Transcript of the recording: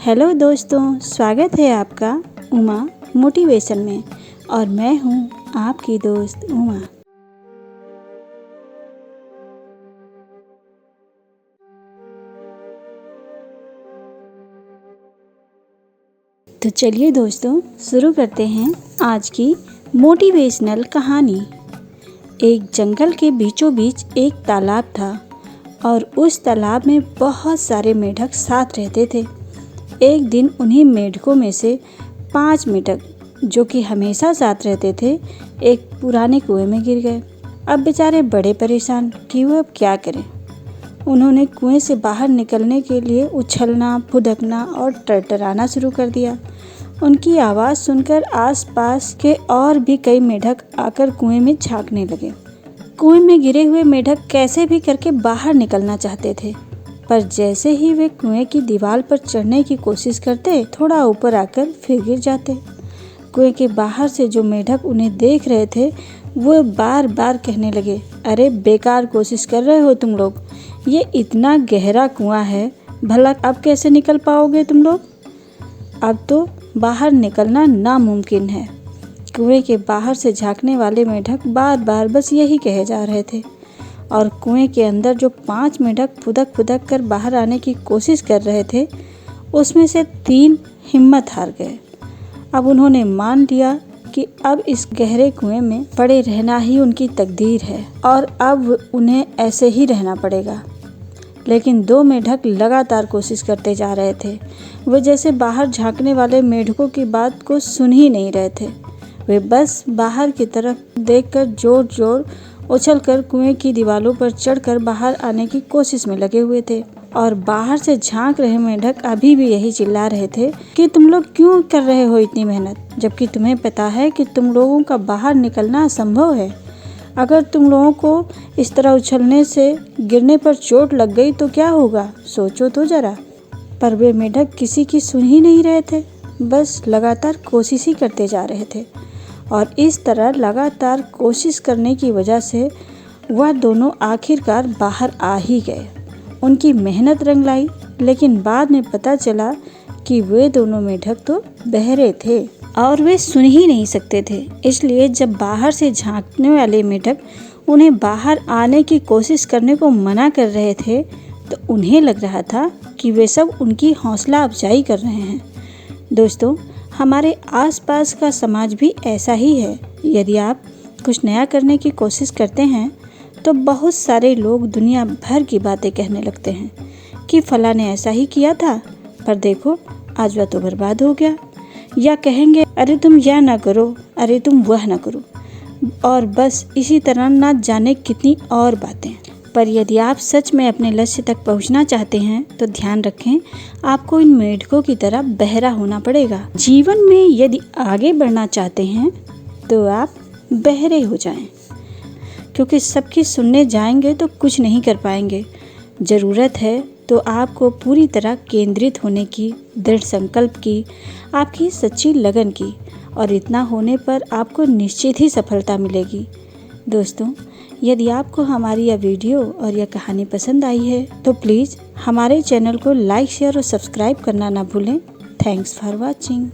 Hello दोस्तों, स्वागत है आपका उमा मोटिवेशन में और मैं हूँ आपकी दोस्त उमा। तो चलिए दोस्तों, शुरू करते हैं आज की मोटिवेशनल कहानी। एक जंगल के बीचों बीच एक तालाब था और उस तालाब में बहुत सारे मेंढक साथ रहते थे। एक दिन उन्हीं मेंढकों में से 5 मेंढक जो कि हमेशा साथ रहते थे, एक पुराने कुएं में गिर गए। अब बेचारे बड़े परेशान कि वो अब क्या करें। उन्होंने कुएं से बाहर निकलने के लिए उछलना, फुदकना और टरटराना शुरू कर दिया। उनकी आवाज़ सुनकर आसपास के और भी कई मेंढक आकर कुएं में झांकने लगे। कुएं में गिरे हुए मेंढक कैसे भी करके बाहर निकलना चाहते थे, पर जैसे ही वे कुएं की दीवार पर चढ़ने की कोशिश करते, थोड़ा ऊपर आकर फिर गिर जाते। कुएं के बाहर से जो मेंढक उन्हें देख रहे थे, वो बार बार कहने लगे, अरे बेकार कोशिश कर रहे हो तुम लोग, ये इतना गहरा कुआं है, भला अब कैसे निकल पाओगे तुम लोग। अब तो बाहर निकलना नामुमकिन है। कुएं के बाहर से झांकने वाले मेंढक बार बार बस यही कहे जा रहे थे और कुएं के अंदर जो 5 मेंढक फुदक फुदक कर बाहर आने की कोशिश कर रहे थे, उसमें से 3 हिम्मत हार गए। अब उन्होंने मान लिया कि अब इस गहरे कुएं में पड़े रहना ही उनकी तकदीर है और अब उन्हें ऐसे ही रहना पड़ेगा। लेकिन 2 मेंढक लगातार कोशिश करते जा रहे थे। वे जैसे बाहर झांकने वाले मेंढकों की बात को सुन ही नहीं रहे थे। वे बस बाहर की तरफ देखकर जोर जोर उछलकर कुएं की दीवारों पर चढ़कर बाहर आने की कोशिश में लगे हुए थे। और बाहर से झांक रहे मेंढक अभी भी यही चिल्ला रहे थे कि तुम लोग क्यों कर रहे हो इतनी मेहनत, जबकि तुम्हें पता है कि तुम लोगों का बाहर निकलना असंभव है। अगर तुम लोगों को इस तरह उछलने से गिरने पर चोट लग गई तो क्या होगा, सोचो तो जरा। पर वे मेंढक किसी की सुन ही नहीं रहे थे, बस लगातार कोशिश ही करते जा रहे थे। और इस तरह लगातार कोशिश करने की वजह से वह दोनों आखिरकार बाहर आ ही गए। उनकी मेहनत रंग लाई, लेकिन बाद में पता चला कि वे दोनों मेंढक तो बहरे थे और वे सुन ही नहीं सकते थे। इसलिए जब बाहर से झांकने वाले मेंढक उन्हें बाहर आने की कोशिश करने को मना कर रहे थे, तो उन्हें लग रहा था कि वे सब उनकी हौसला अफजाई कर रहे हैं। दोस्तों, हमारे आसपास का समाज भी ऐसा ही है। यदि आप कुछ नया करने की कोशिश करते हैं तो बहुत सारे लोग दुनिया भर की बातें कहने लगते हैं कि फलां ने ऐसा ही किया था, पर देखो आज वह तो बर्बाद हो गया। या कहेंगे, अरे तुम यह ना करो, अरे तुम वह ना करो, और बस इसी तरह ना जाने कितनी और बातें। पर यदि आप सच में अपने लक्ष्य तक पहुंचना चाहते हैं तो ध्यान रखें, आपको इन मेंढकों की तरह बहरा होना पड़ेगा। जीवन में यदि आगे बढ़ना चाहते हैं तो आप बहरे हो जाएं, क्योंकि सबकी सुनने जाएंगे तो कुछ नहीं कर पाएंगे। ज़रूरत है तो आपको पूरी तरह केंद्रित होने की, दृढ़ संकल्प की, आपकी सच्ची लगन की, और इतना होने पर आपको निश्चित ही सफलता मिलेगी। दोस्तों, यदि आपको हमारी यह वीडियो और यह कहानी पसंद आई है तो प्लीज़ हमारे चैनल को लाइक, शेयर और सब्सक्राइब करना ना भूलें। Thanks for watching.